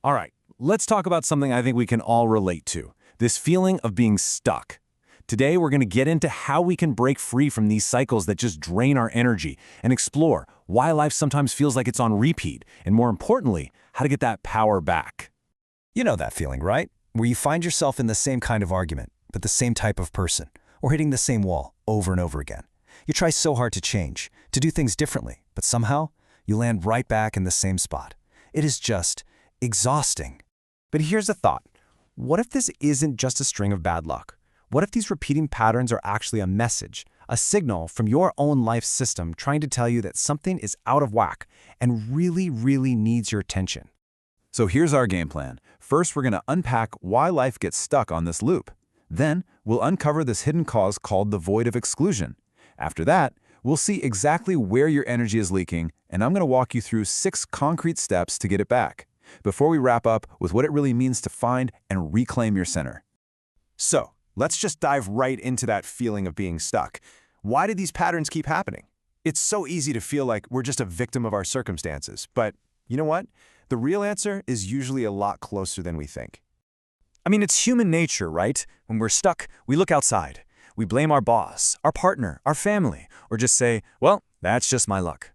All right, let's talk about something I think we can all relate to, this feeling of being stuck. Today, we're going to get into how we can break free from these cycles that just drain our energy and explore why life sometimes feels like it's on repeat, and more importantly, how to get that power back. You know that feeling, right? Where you find yourself in the same kind of argument, but the same type of person, or hitting the same wall over and over again. You try so hard to change, to do things differently, but somehow you land right back in the same spot. It is just exhausting. But here's a thought. What if this isn't just a string of bad luck? What if these repeating patterns are actually a message, a signal from your own life system trying to tell you that something is out of whack and really, really needs your attention? So here's our game plan. First, we're going to unpack why life gets stuck on this loop. Then, we'll uncover this hidden cause called the void of exclusion. After that, we'll see exactly where your energy is leaking, and I'm going to walk you through 6 concrete steps to get it back, before we wrap up with what it really means to find and reclaim your center. So, let's just dive right into that feeling of being stuck. Why do these patterns keep happening? It's so easy to feel like we're just a victim of our circumstances, but you know what? The real answer is usually a lot closer than we think. I mean, it's human nature, right? When we're stuck, we look outside. We blame our boss, our partner, our family, or just say, well, that's just my luck.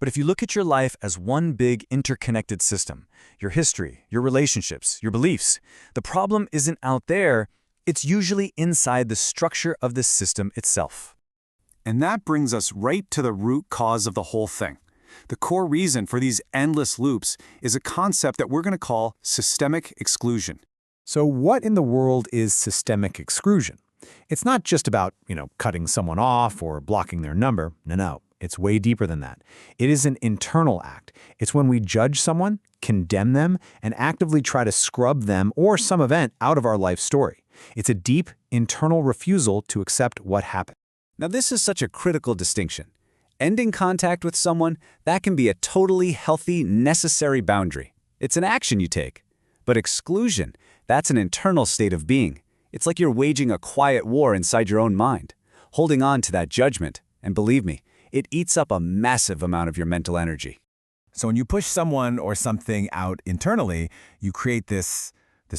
But if you look at your life as one big interconnected system, your history, your relationships, your beliefs, the problem isn't out there, it's usually inside the structure of the system itself. And that brings us right to the root cause of the whole thing. The core reason for these endless loops is a concept that we're going to call systemic exclusion. So what in the world is systemic exclusion? It's not just about, cutting someone off or blocking their number. No. It's way deeper than that. It is an internal act. It's when we judge someone, condemn them, and actively try to scrub them or some event out of our life story. It's a deep, internal refusal to accept what happened. Now this is such a critical distinction. Ending contact with someone, that can be a totally healthy, necessary boundary. It's an action you take. But exclusion, that's an internal state of being. It's like you're waging a quiet war inside your own mind, holding on to that judgment. And believe me, it eats up a massive amount of your mental energy. So when you push someone or something out internally, you create this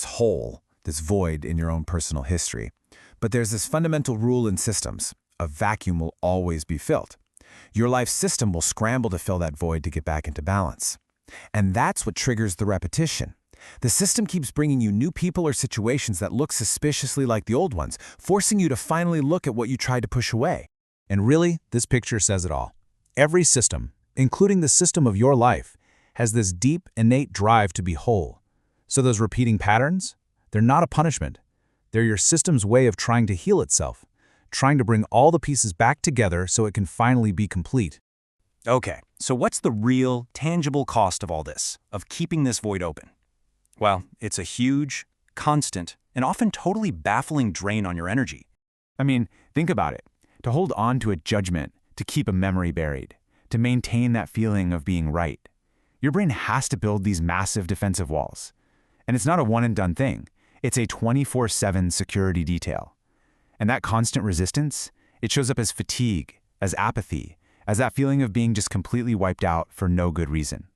hole, this void in your own personal history. But there's this fundamental rule in systems. A vacuum will always be filled. Your life system will scramble to fill that void to get back into balance. And that's what triggers the repetition. The system keeps bringing you new people or situations that look suspiciously like the old ones, forcing you to finally look at what you tried to push away. And really, this picture says it all. Every system, including the system of your life, has this deep, innate drive to be whole. So those repeating patterns, they're not a punishment. They're your system's way of trying to heal itself, trying to bring all the pieces back together so it can finally be complete. Okay, so what's the real, tangible cost of all this, of keeping this void open? Well, it's a huge, constant, and often totally baffling drain on your energy. I mean, think about it. To hold on to a judgment, to keep a memory buried, to maintain that feeling of being right. Your brain has to build these massive defensive walls. And it's not a one-and-done thing. It's a 24/7 security detail. And that constant resistance, it shows up as fatigue, as apathy, as that feeling of being just completely wiped out for no good reason.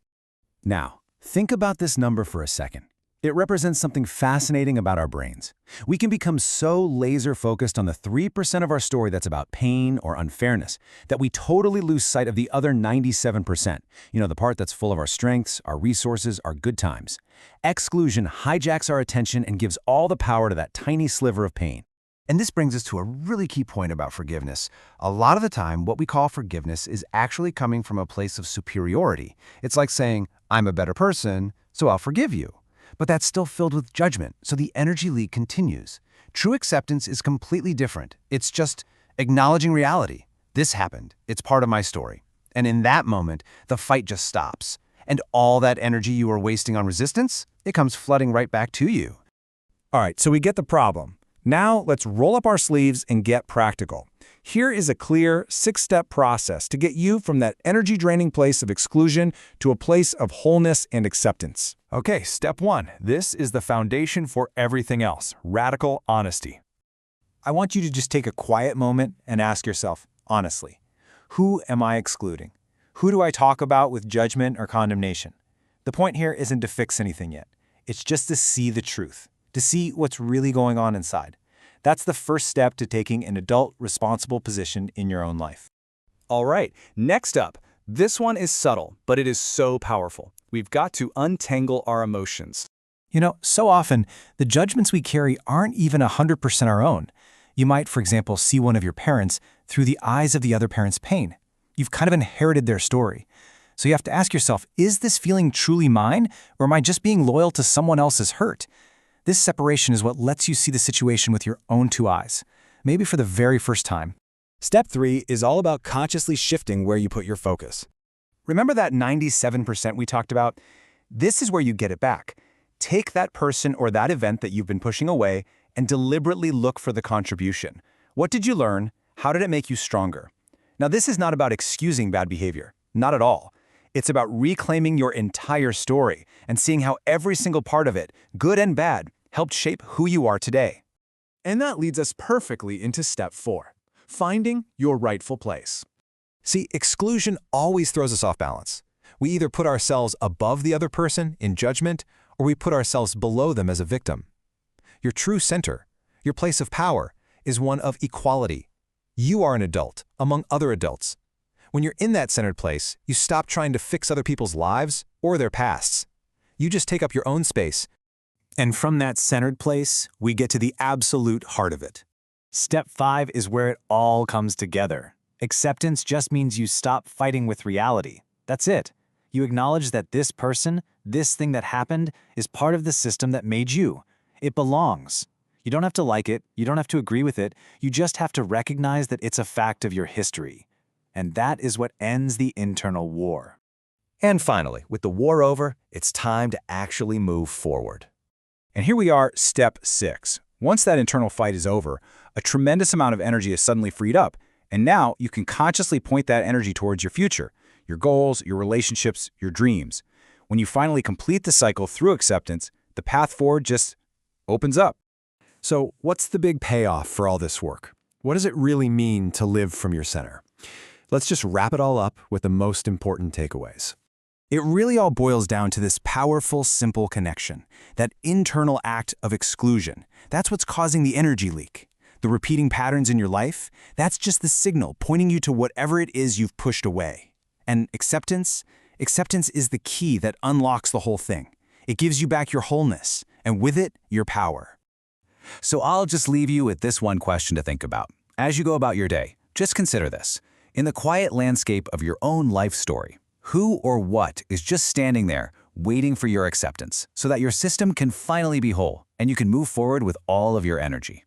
Now, think about this number for a second. It represents something fascinating about our brains. We can become so laser-focused on the 3% of our story that's about pain or unfairness that we totally lose sight of the other 97%, the part that's full of our strengths, our resources, our good times. Exclusion hijacks our attention and gives all the power to that tiny sliver of pain. And this brings us to a really key point about forgiveness. A lot of the time, what we call forgiveness is actually coming from a place of superiority. It's like saying, I'm a better person, so I'll forgive you. But that's still filled with judgment, so the energy leak continues. True acceptance is completely different. It's just acknowledging reality. This happened. It's part of my story. And in that moment, the fight just stops. And all that energy you were wasting on resistance, it comes flooding right back to you. All right, so we get the problem. Now let's roll up our sleeves and get practical. Here is a clear 6-step process to get you from that energy-draining place of exclusion to a place of wholeness and acceptance. Okay, step 1. This is the foundation for everything else, radical honesty. I want you to just take a quiet moment and ask yourself, honestly, who am I excluding? Who do I talk about with judgment or condemnation? The point here isn't to fix anything yet. It's just to see the truth, to see what's really going on inside. That's the first step to taking an adult, responsible position in your own life. All right, next up. This one is subtle, but it is so powerful. We've got to untangle our emotions. You know, so often, the judgments we carry aren't even 100% our own. You might, for example, see one of your parents through the eyes of the other parent's pain. You've kind of inherited their story. So you have to ask yourself, is this feeling truly mine, or am I just being loyal to someone else's hurt? This separation is what lets you see the situation with your own two eyes, maybe for the very first time. Step 3 is all about consciously shifting where you put your focus. Remember that 97% we talked about? This is where you get it back. Take that person or that event that you've been pushing away and deliberately look for the contribution. What did you learn? How did it make you stronger? Now, this is not about excusing bad behavior. Not at all. It's about reclaiming your entire story and seeing how every single part of it, good and bad, helped shape who you are today. And that leads us perfectly into step 4, finding your rightful place. See, exclusion always throws us off balance. We either put ourselves above the other person in judgment, or we put ourselves below them as a victim. Your true center, your place of power, is one of equality. You are an adult among other adults. When you're in that centered place, you stop trying to fix other people's lives or their pasts. You just take up your own space. And from that centered place, we get to the absolute heart of it. Step 5 is where it all comes together. Acceptance just means you stop fighting with reality. That's it. You acknowledge that this person, this thing that happened, is part of the system that made you. It belongs. You don't have to like it, you don't have to agree with it, you just have to recognize that it's a fact of your history. And that is what ends the internal war. And finally, with the war over, it's time to actually move forward. And here we are, step 6. Once that internal fight is over, a tremendous amount of energy is suddenly freed up, and now you can consciously point that energy towards your future, your goals, your relationships, your dreams. When you finally complete the cycle through acceptance, the path forward just opens up. So what's the big payoff for all this work? What does it really mean to live from your center? Let's just wrap it all up with the most important takeaways. It really all boils down to this powerful, simple connection, that internal act of exclusion. That's what's causing the energy leak. The repeating patterns in your life, that's just the signal pointing you to whatever it is you've pushed away. And acceptance? Acceptance is the key that unlocks the whole thing. It gives you back your wholeness, and with it, your power. So I'll just leave you with this one question to think about. As you go about your day, just consider this. In the quiet landscape of your own life story, who or what is just standing there waiting for your acceptance so that your system can finally be whole and you can move forward with all of your energy?